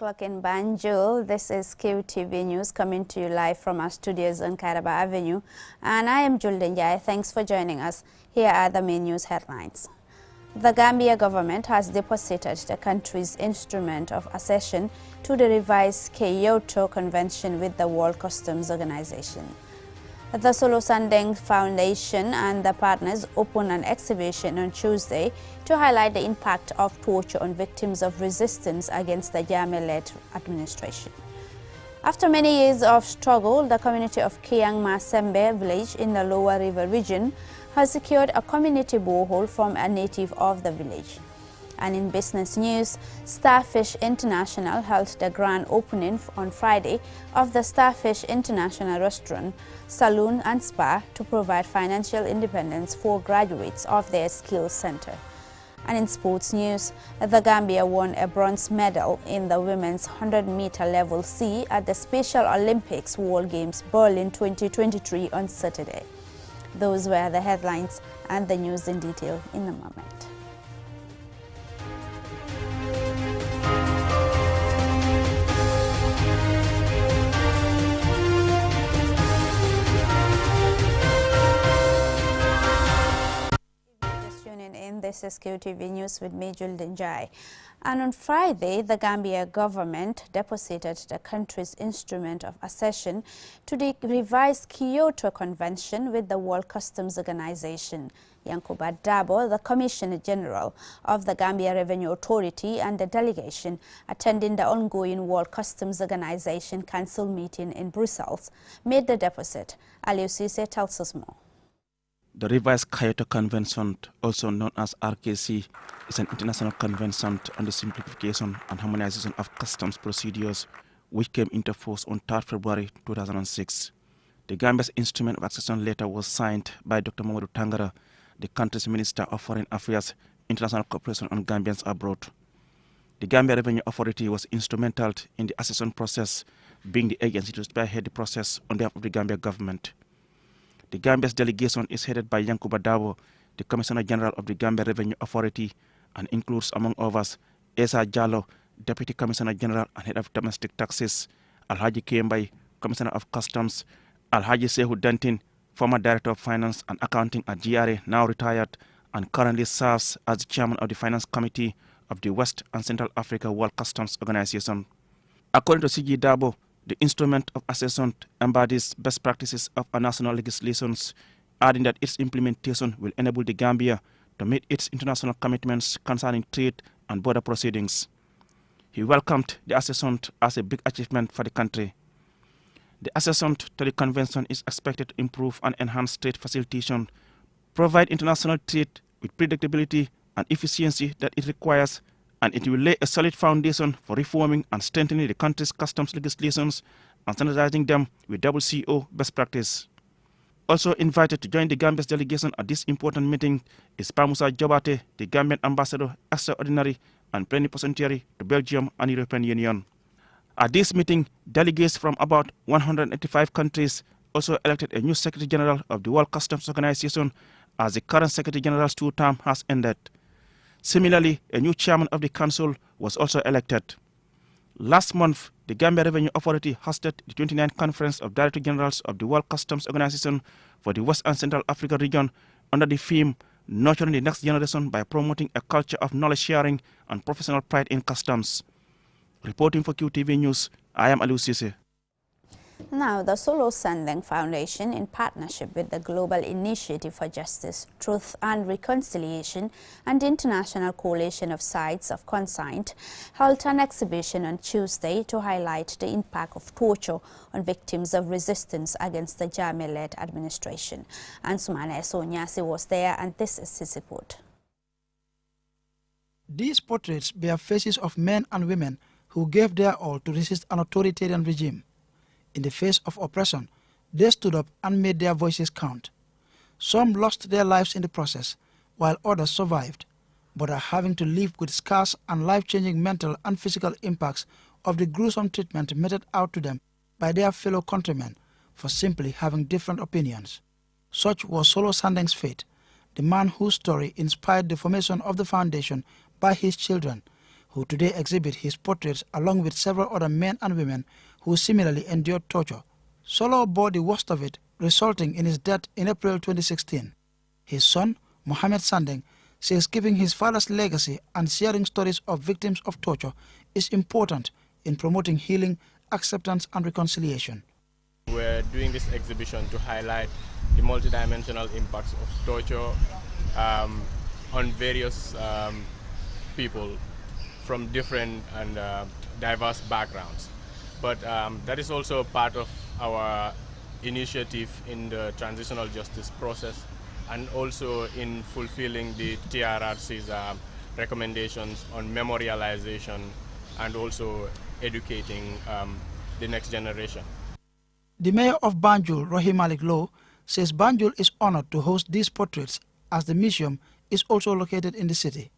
o'clock in Banjul. This is QTV News coming to you live from our studios on Kairaba Avenue. And I am Julden Jai. Thanks for joining us. Here are the main news headlines. The Gambia government has deposited the country's instrument of accession to the revised Kyoto Convention with the World Customs Organization. The Solo Sandeng Foundation and the partners opened an exhibition on Tuesday to highlight the impact of torture on victims of resistance against the Jammeh-led administration. After many years of struggle, the community of Kiang Masembe village in the Lower River region has secured a community borehole from a native of the village. And in business news, Starfish International held the grand opening on Friday of the Starfish International Restaurant, Saloon and Spa to provide financial independence for graduates of their skills center. And in sports news, the Gambia won a bronze medal in the women's 100-meter level C at the Special Olympics World Games Berlin 2023 on Saturday. Those were the headlines and the news in detail in a moment. This is QTV News with me, Julden Jai. And on Friday, the Gambia government deposited the country's instrument of accession to the revised Kyoto Convention with the World Customs Organization. Yankuba Dabo, the Commissioner General of the Gambia Revenue Authority and the delegation attending the ongoing World Customs Organization Council meeting in Brussels, made the deposit. Aliou Cisse tells us more. The revised Kyoto Convention, also known as RKC, is an international convention on the simplification and harmonization of customs procedures, which came into force on 3 February 2006. The Gambia's instrument of accession letter was signed by Dr. Mamadou Tangara, the country's Minister of Foreign Affairs, International Cooperation and Gambians Abroad. The Gambia Revenue Authority was instrumental in the accession process, being the agency to spearhead the process on behalf of the Gambia government. The Gambia's delegation is headed by Yankuba Dabo, the Commissioner General of the Gambia Revenue Authority, and includes, among others, Esa Jallo, Deputy Commissioner General and Head of Domestic Taxes, Alhaji Kembai, Commissioner of Customs, Alhaji Sehu Dentin, former Director of Finance and Accounting at GRA, now retired, and currently serves as the Chairman of the Finance Committee of the West and Central Africa World Customs Organization. According to CG Dabo, the instrument of accession embodies best practices of our national legislations, adding that its implementation will enable the Gambia to meet its international commitments concerning trade and border proceedings. He welcomed the accession as a big achievement for the country. The accession to the convention is expected to improve and enhance trade facilitation, provide international trade with predictability and efficiency that it requires, and it will lay a solid foundation for reforming and strengthening the country's customs legislations and standardizing them with WCO best practice. Also invited to join the Gambia's delegation at this important meeting is Pamusa Jobate, the Gambian ambassador extraordinary and plenipotentiary to Belgium and European Union. At this meeting, delegates from about 185 countries also elected a new Secretary General of the World Customs Organization as the current Secretary General's two-term has ended. Similarly, a new chairman of the council was also elected. Last month, the Gambia Revenue Authority hosted the 29th Conference of Director Generals of the World Customs Organization for the West and Central Africa region under the theme Nurturing the Next Generation by Promoting a Culture of Knowledge Sharing and Professional Pride in Customs. Reporting for QTV News, I am Aliou Cisse. Now, the Solo Sandeng Foundation, in partnership with the Global Initiative for Justice, Truth and Reconciliation and the International Coalition of Sites of Consent, held an exhibition on Tuesday to highlight the impact of torture on victims of resistance against the Jammeh-led administration. And Sumana Sonyasi was there, and this is his report. These portraits bear faces of men and women who gave their all to resist an authoritarian regime. In the face of oppression, they stood up and made their voices count. Some lost their lives in the process, while others survived, but are having to live with scars and life-changing mental and physical impacts of the gruesome treatment meted out to them by their fellow countrymen for simply having different opinions. Such was Solo Sandeng's fate, the man whose story inspired the formation of the foundation by his children, who today exhibit his portraits along with several other men and women who similarly endured torture. Solo bore the worst of it, resulting in his death in April 2016. His son, Mohamed Sandeng, says keeping his father's legacy and sharing stories of victims of torture is important in promoting healing, acceptance and reconciliation. We're doing this exhibition to highlight the multidimensional impacts of torture on various people from different and diverse backgrounds. But that is also part of our initiative in the transitional justice process and also in fulfilling the TRRC's recommendations on memorialization and also educating the next generation. The mayor of Banjul, Rohey Malick Lowe, says Banjul is honored to host these portraits as the museum is also located in the city,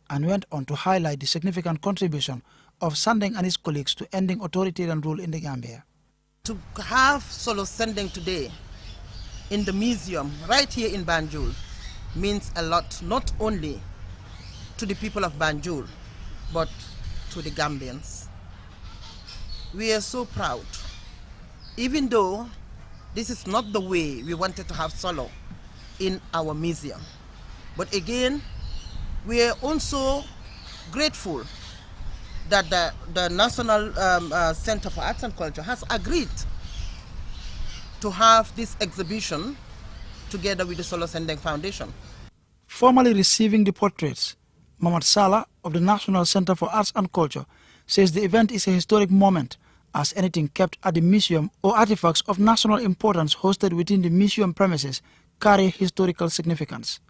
and went on to highlight the significant contribution of Sandeng and his colleagues to ending authoritarian rule in the Gambia. To have Solo Sandeng today in the museum right here in Banjul means a lot, not only to the people of Banjul, but to the Gambians. We are so proud, even though this is not the way we wanted to have Solo in our museum. But again, we are also grateful that the National Center for Arts and Culture has agreed to have this exhibition together with the Solo Sandeng Foundation. Formally receiving the portraits, Mohamed Salah of the National Center for Arts and Culture says the event is a historic moment, as anything kept at the museum or artifacts of national importance hosted within the museum premises carry historical significance.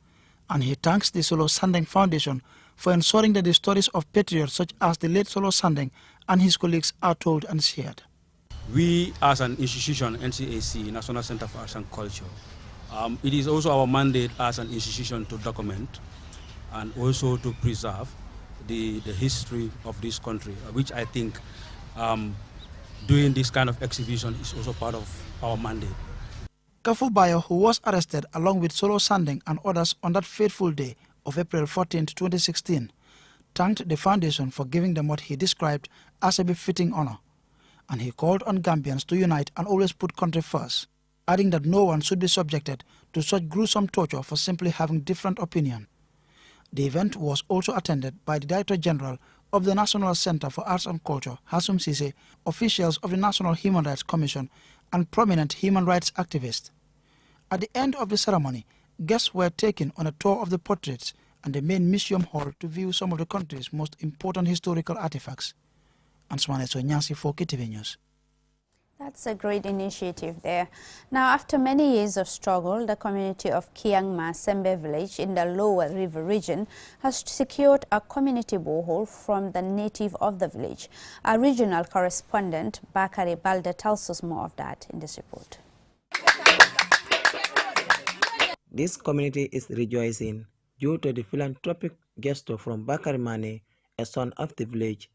And he thanks the Solo Sandeng Foundation for ensuring that the stories of patriots such as the late Solo Sandeng and his colleagues are told and shared. We as an institution, NCAC, National Center for Arts and Culture, it is also our mandate as an institution to document and also to preserve the history of this country, which I think doing this kind of exhibition is also part of our mandate. Kafu Bayo, who was arrested along with Solo Sandeng and others on that fateful day of April 14, 2016, thanked the foundation for giving them what he described as a befitting honor, and he called on Gambians to unite and always put country first, adding that no one should be subjected to such gruesome torture for simply having different opinion. The event was also attended by the Director General of the National Center for Arts and Culture, Hassoum Ceesay, officials of the National Human Rights Commission, and prominent human rights activists. At the end of the ceremony, guests were taken on a tour of the portraits and the main museum hall to view some of the country's most important historical artifacts. Answane Sonyansi for KTV News. That's a great initiative there. Now, after many years of struggle, the community of Kiangma Sembe village in the Lower River region has secured a community borehole from the native of the village. Our regional correspondent, Bakari Balde, tells us more of that in this report. This community is rejoicing due to the philanthropic gesture from Bakari Mane, a son of the village.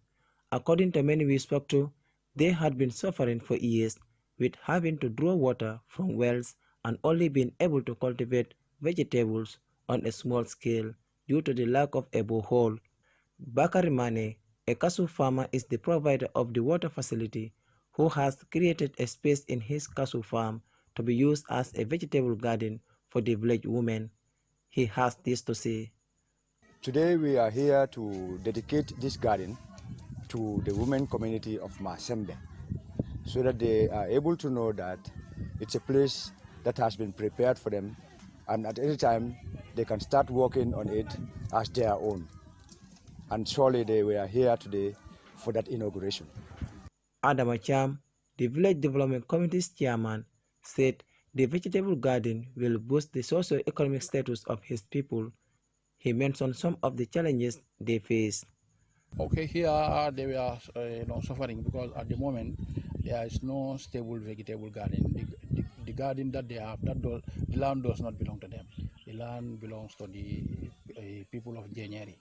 According to many we spoke to, they had been suffering for years with having to draw water from wells and only being able to cultivate vegetables on a small scale due to the lack of a borehole. Bakari Mane, a Kasu farmer, is the provider of the water facility who has created a space in his Kasu farm to be used as a vegetable garden for the village women. He has this to say. Today we are here to dedicate this garden to the women community of Masembe, so that they are able to know that it's a place that has been prepared for them, and at any time they can start working on it as their own. And surely they were here today for that inauguration. Adam Acham, the village development committee's chairman, said the vegetable garden will boost the socio-economic status of his people. He mentioned some of the challenges they face. Okay, here they were suffering because at the moment there is no stable vegetable garden. The garden that they have, the land does not belong to them. The land belongs to the people of January.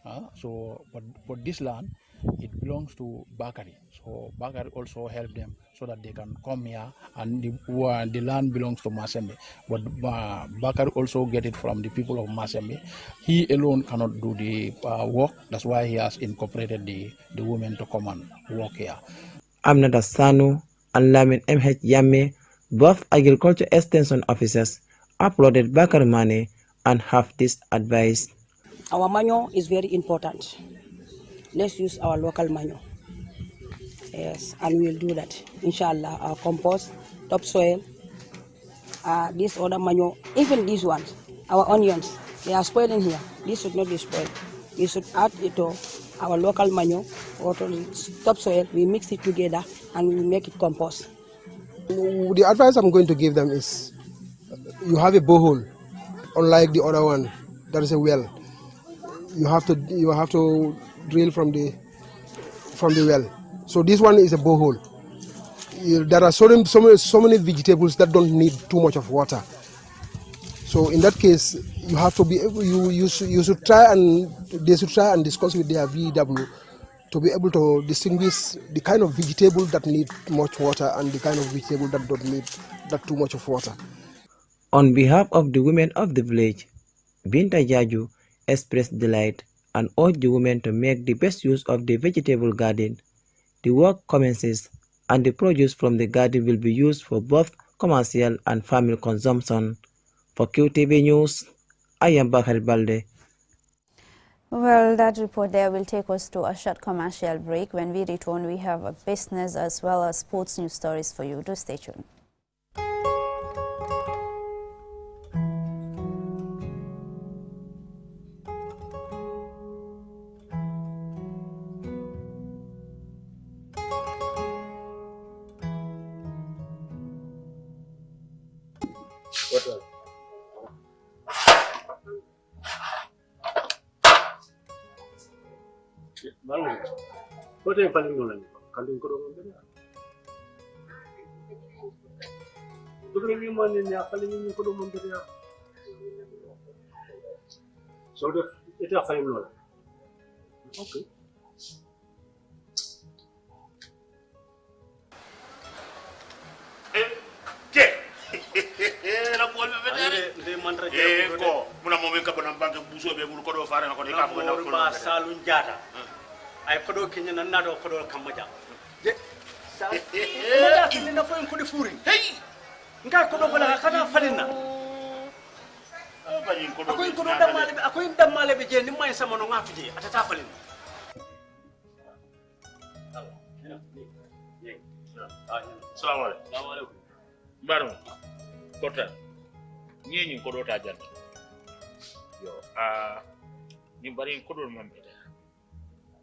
But this land it belongs to Bakari. So Bakari also helped them so that they can come here, and the land belongs to Masembe. But Bakari also get it from the people of Masembe. He alone cannot do the work. That's why he has incorporated the women to come and work here. Amnata Sanu and Lamin MH Yamme, both agriculture extension officers, uploaded Bakari money and have this advice. Our manure is very important. Let's use our local manure. Yes, and we'll do that. Inshallah, our compost, topsoil, this other manure, even these ones, our onions, they are spoiling here. This should not be spoiled. We should add it to our local manure or to topsoil. We mix it together and we make it compost. The advice I'm going to give them is, you have a borehole, unlike the other one, that is a well. You have to drill from the well. So this one is a borehole. There are so many vegetables that don't need too much of water. So in that case, you have to be able, you should try and they should try and discuss with their VW to be able to distinguish the kind of vegetable that need much water and the kind of vegetable that don't need that too much of water. On behalf of the women of the village, Binta Jaju expressed delight and urged the women to make the best use of the vegetable garden. The work commences and the produce from the garden will be used for both commercial and family consumption. For QTV News, I am Bakari Balde. Well, that report there will take us to a short commercial break. When we return, we have a business as well as sports news stories for you. Do stay tuned. What are you calling on? Calling Kodo? Look at me, man, in the calling Kodo. So it's a fine law. Okay. ay kodo kenya nan nado kodo kamaja je sa ni na fo ko di furi hey nga kodo bala kana falina akoy kodo damale be je ni may sama no ngatu je atata falina assalamu alaikum baru kota nyinyi kodo ta jant yo ni bari kodo mambe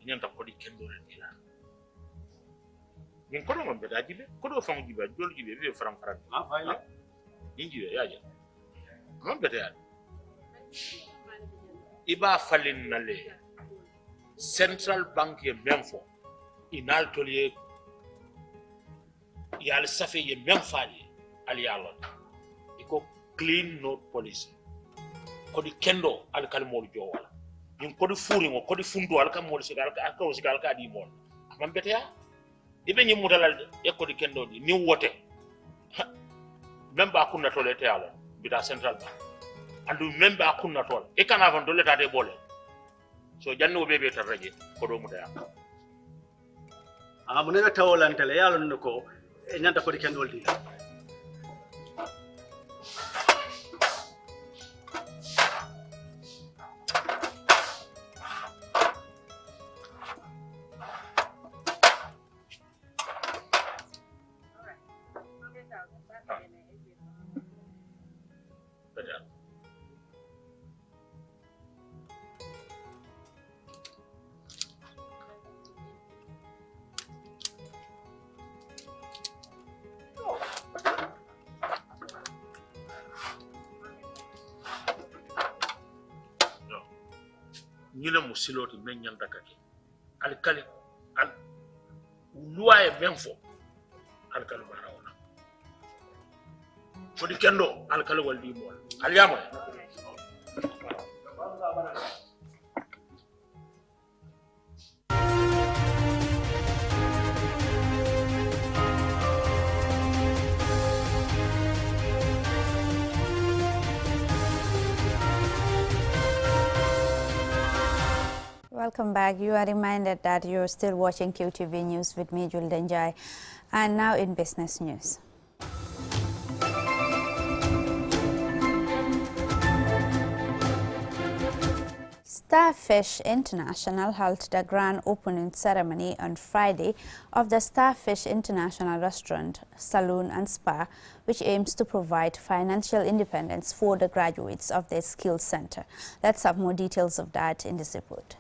nyanta ko di kendo ren dina min ko mo be dajibe ko do fam jiba jol jibe be faram faram fayla inji yaaje mon be taal iba falin nale central bank ye memfo inal tolier yal safe ye memfali al yalla iko clean note policy ko di kendo al kalmol jowala in kodi furi ngo kodi fundo alka mol sigal ka di mon am betea dibe nyi mudalal e kodi kendo di ni wote memba kunna tole te ala bita central bank andu memba kunna tole e kana van dole ta de bole so janno bebe tarraje kodo mudaya munena tawolantele yalon ko e nyanta kodi kendo di ñina musiloti men ñanta kake al kali al luwaye men fo al kali barawona fodi kendo al kali waldi mo al yama Welcome back. You are reminded that you're still watching QTV News with me, Julden Jai. And now in business news. Starfish International held the grand opening ceremony on Friday of the Starfish International Restaurant, Saloon and Spa, which aims to provide financial independence for the graduates of their skills center. Let's have more details of that in this report.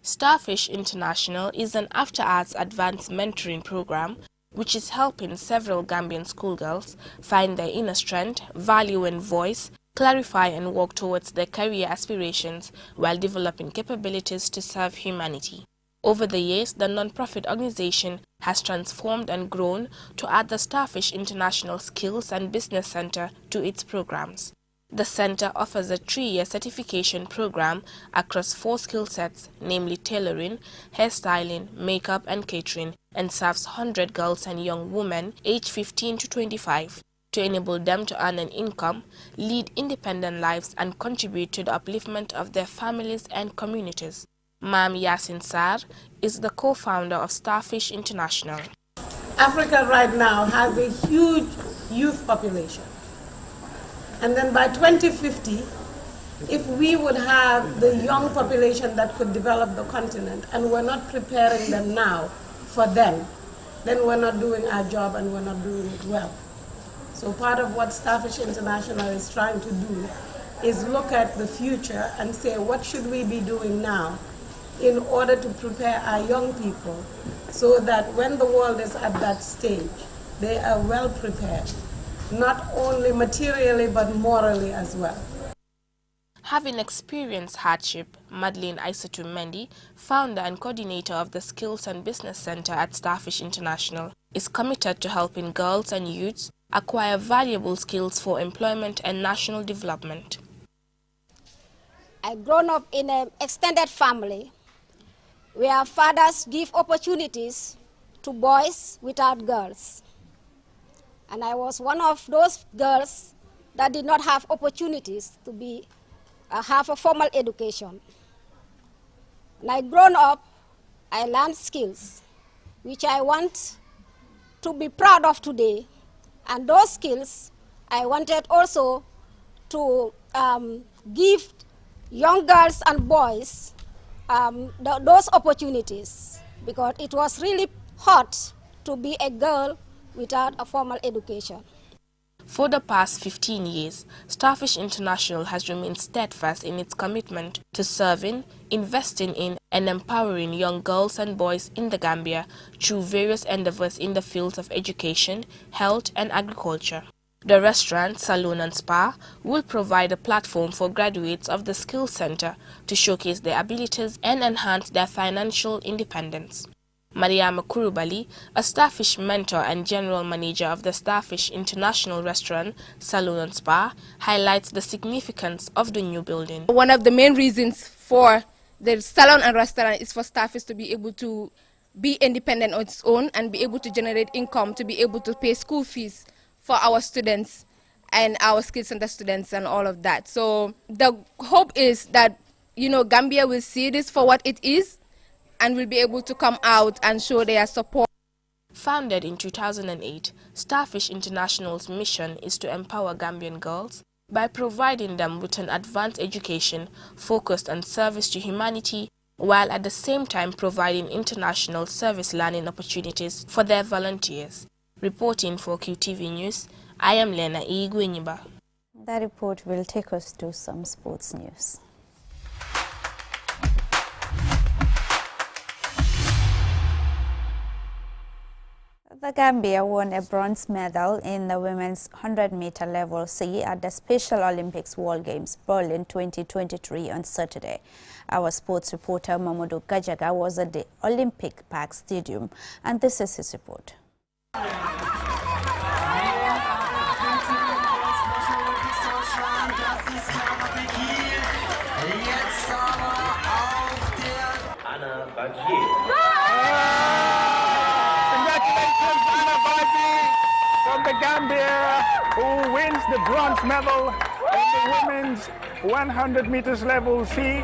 Starfish International is an after-arts advanced mentoring program which is helping several Gambian schoolgirls find their inner strength, value and voice, clarify and work towards their career aspirations while developing capabilities to serve humanity. Over the years, the non-profit organization has transformed and grown to add the Starfish International Skills and Business Center to its programs. The center offers a 3-year certification program across 4 skill sets, namely tailoring, hairstyling, makeup and catering, and serves 100 girls and young women aged 15 to 25. To enable them to earn an income, lead independent lives and contribute to the upliftment of their families and communities. Mam Yasin Sar is the co-founder of Starfish International. Africa right now has a huge youth population. And then by 2050, if we would have the young population that could develop the continent and we're not preparing them now for them, then we're not doing our job and we're not doing it well. So part of what Starfish International is trying to do is look at the future and say, what should we be doing now in order to prepare our young people so that when the world is at that stage, they are well prepared, not only materially but morally as well. Having experienced hardship, Madeleine Aissatou Mendy, founder and coordinator of the Skills and Business Center at Starfish International, is committed to helping girls and youths acquire valuable skills for employment and national development. I grown up in an extended family where fathers give opportunities to boys without girls. And I was one of those girls that did not have opportunities to have a formal education. When I grown up, I learned skills which I want to be proud of today. And those skills, I wanted also to give young girls and boys those opportunities, because it was really hard to be a girl without a formal education. For the past 15 years, Starfish International has remained steadfast in its commitment to serving, investing in, and empowering young girls and boys in the Gambia through various endeavors in the fields of education, health, and agriculture. The restaurant, Saloon and Spa will provide a platform for graduates of the Skills Center to showcase their abilities and enhance their financial independence. Mariama Kurubali, a Starfish mentor and general manager of the Starfish International Restaurant, Saloon and Spa, highlights the significance of the new building. One of the main reasons for the salon and restaurant is for Starfish to be able to be independent on its own and be able to generate income, to be able to pay school fees for our students and our Skills Center students and all of that. So the hope is that, Gambia will see this for what it is and will be able to come out and show their support. Founded in 2008, Starfish International's mission is to empower Gambian girls by providing them with an advanced education focused on service to humanity, while at the same time providing international service learning opportunities for their volunteers. Reporting for QTV News, I am Lena Igwenyiba. The report will take us to some sports news. The Gambia won a bronze medal in the women's 100-meter level C at the Special Olympics World Games Berlin 2023 on Saturday. Our sports reporter Mamadou Gajaga was at the Olympic Park Stadium, and this is his report. From the Gambia, who wins the bronze medal in the women's 100 meters level C.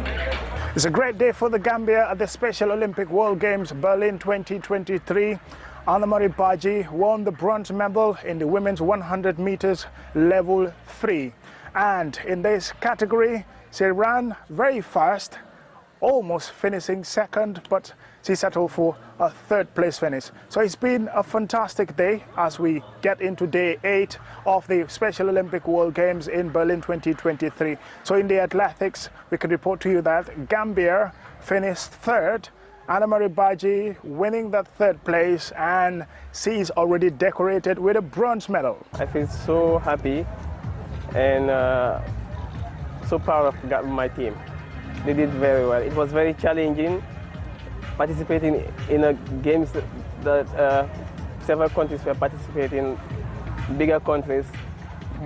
It's a great day for the Gambia at the Special Olympic World Games Berlin 2023. Anna-Marie Baji won the bronze medal in the women's 100 meters level 3. And in this category, she ran very fast, almost finishing second, but she settled for a third place finish. So it's been a fantastic day as we get into day 8 of the Special Olympic World Games in Berlin 2023. So in the athletics, we can report to you that Gambia finished third, Anna-Marie Baji winning that third place, and she is already decorated with a bronze medal. I feel so happy and so proud of my team. They did very well. It was very challenging participating in a games that several countries were participating, bigger countries,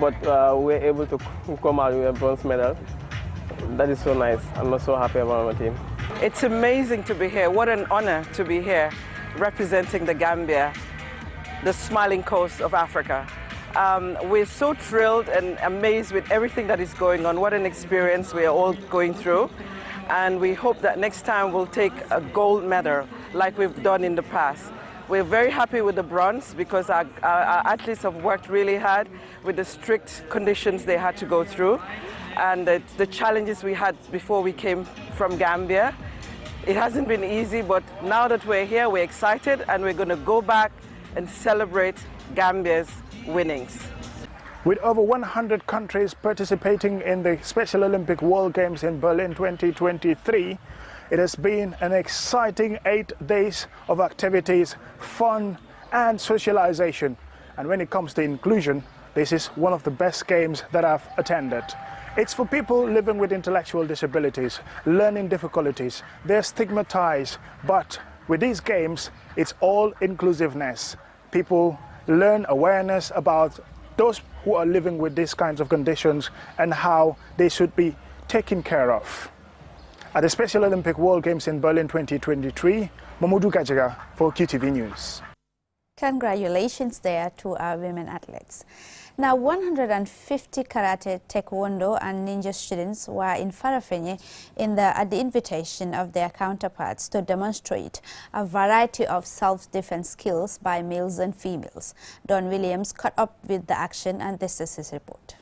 but we were able to come out with a bronze medal. That is so nice. I'm so happy about my team. It's amazing to be here. What an honor to be here representing the Gambia, the smiling coast of Africa. We're so thrilled and amazed with everything that is going on. What an experience we are all going through. And we hope that next time we'll take a gold medal like we've done in the past. We're very happy with the bronze because our athletes have worked really hard with the strict conditions they had to go through and the challenges we had before we came from Gambia. It hasn't been easy, but now that we're here, we're excited and we're going to go back and celebrate Gambia's winnings. With over 100 countries participating in the Special Olympic World Games in Berlin 2023, it has been an exciting 8 days of activities, fun and socialization. And when it comes to inclusion, this is one of the best games that I've attended. It's for people living with intellectual disabilities, learning difficulties. They're stigmatized, but with these games, it's all inclusiveness. People learn awareness about those who are living with these kinds of conditions and how they should be taken care of. At the Special Olympic World Games in Berlin 2023, Mamadou Gajaga for QTV News. Congratulations there to our women athletes. Now, 150 karate, taekwondo and ninja students were in Farafenni at the invitation of their counterparts to demonstrate a variety of self-defense skills by males and females. Don Williams caught up with the action, and this is his report.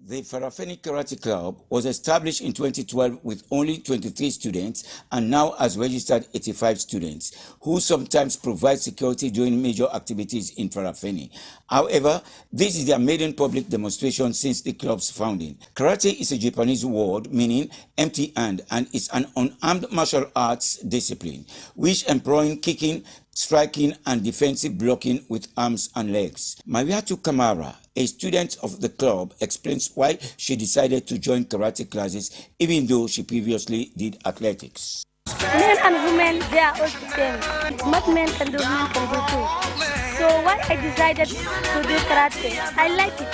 The Farafenni Karate Club was established in 2012 with only 23 students and now has registered 85 students, who sometimes provide security during major activities in Farafenni. However, this is their maiden public demonstration since the club's founding. Karate is a Japanese word meaning empty hand and is an unarmed martial arts discipline, which employing kicking, striking and defensive blocking with arms and legs. Mariatu Kamara, a student of the club, explains why she decided to join karate classes even though she previously did athletics. Men and women, they are all the same. What men can do, men can do too. So why I decided to do karate, I like it.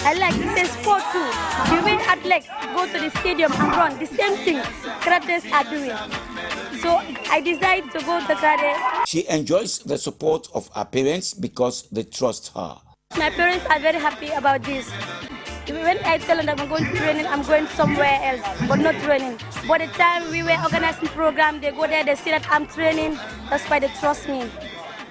I like it. It's a sport too. The way athletes go to the stadium and run, the same thing karates are doing. So I decided to go to karate. She enjoys the support of her parents because they trust her. My parents are very happy about this. When I tell them that I'm going to training, I'm going somewhere else, but not training. By the time we were organizing program, they go there, they see that I'm training. That's why they trust me.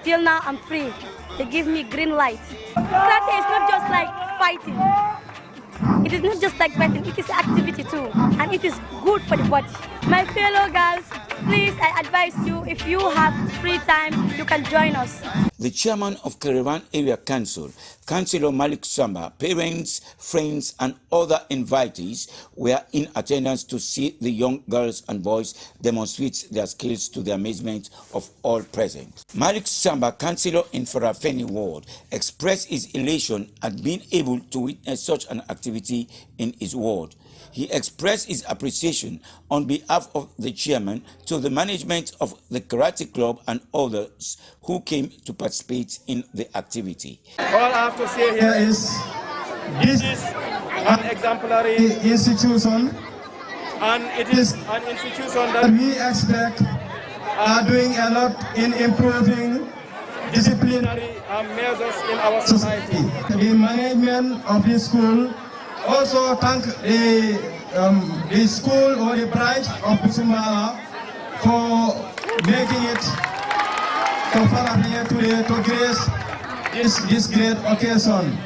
Till now, I'm free. They give me green light. Karate is not just like fighting. It is not just like fighting, it is activity too. And it is good for the body. My fellow girls, please, I advise you, if you have free time, you can join us. The chairman of Caravan Area Council, Councillor Malik Samba, parents, friends and other invitees were in attendance to see the young girls and boys demonstrate their skills to the amazement of all present. Malik Samba, councillor in Farafenni ward, expressed his elation at being able to witness such an activity in his ward. He expressed his appreciation on behalf of the chairman to the management of the karate club and others who came to participate in the activity. All I have to say here is this is an exemplary institution, and it is an institution that we expect are doing a lot in improving disciplinary measures in our society. The management of the school also thank the school or the branch of Busumbala for making it to Farafenni today to grace this great occasion.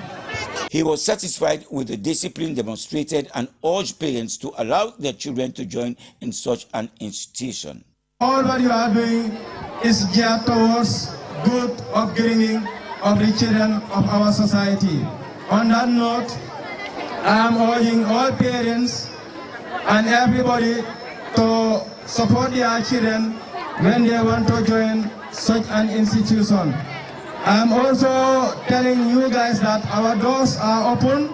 He was satisfied with the discipline demonstrated and urged parents to allow their children to join in such an institution. All what you are doing is geared towards good upbringing of the children of our society. On that note, I am urging all parents and everybody to support their children when they want to join such an institution. I am also telling you guys that our doors are open,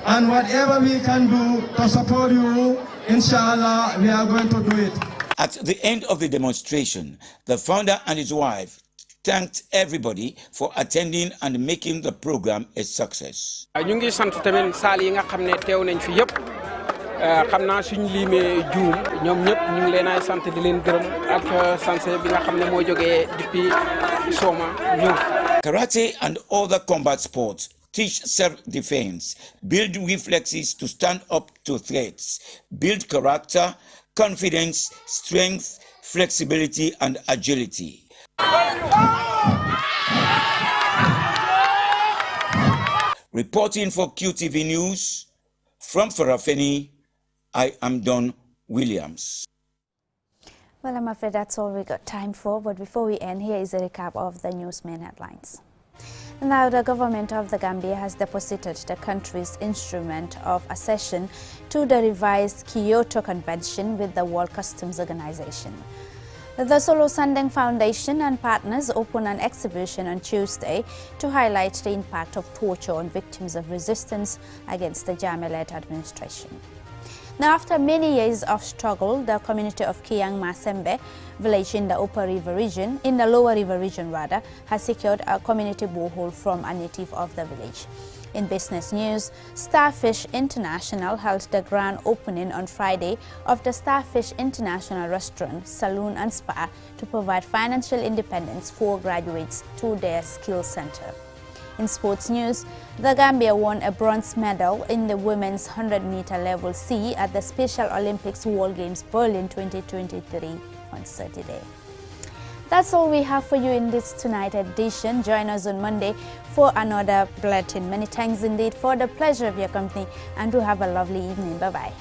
and whatever we can do to support you, inshallah, we are going to do it. At the end of the demonstration, the founder and his wife thanked everybody for attending and making the program a success. ñu ngi sant tamit saal yi nga xam ne teew nañ fi yëpp xam naa suñu limee juum ñoom ñëpp ñu ngi leen ay sant di leen gërëm ak sanse bi nga xam ne moo jógee depuis Soma ñëw. Karate and other combat sports teach self-defense, build reflexes to stand up to threats, build character, confidence, strength, flexibility, and agility. Reporting for QTV News, from Farafenni, I am Don Williams. Well, I'm afraid that's all we got time for, but before we end, here is a recap of the news main headlines. Now, the government of the Gambia has deposited the country's instrument of accession to the revised Kyoto Convention with the World Customs Organization. The Solo Sandeng Foundation and partners opened an exhibition on Tuesday to highlight the impact of torture on victims of resistance against the Jammeh-led administration. Now, after many years of struggle, the community of Kiang Masembe village in the Lower River region, has secured a community borehole from a native of the village. In business news, Starfish International held the grand opening on Friday of the Starfish International Restaurant, Saloon and Spa to provide financial independence for graduates to their skill center. In sports news, the Gambia won a bronze medal in the women's 100-meter level C at the Special Olympics World Games Berlin 2023 on Saturday. That's all we have for you in this tonight edition. Join us on Monday for another bulletin. Many thanks indeed for the pleasure of your company, and do have a lovely evening. Bye-bye.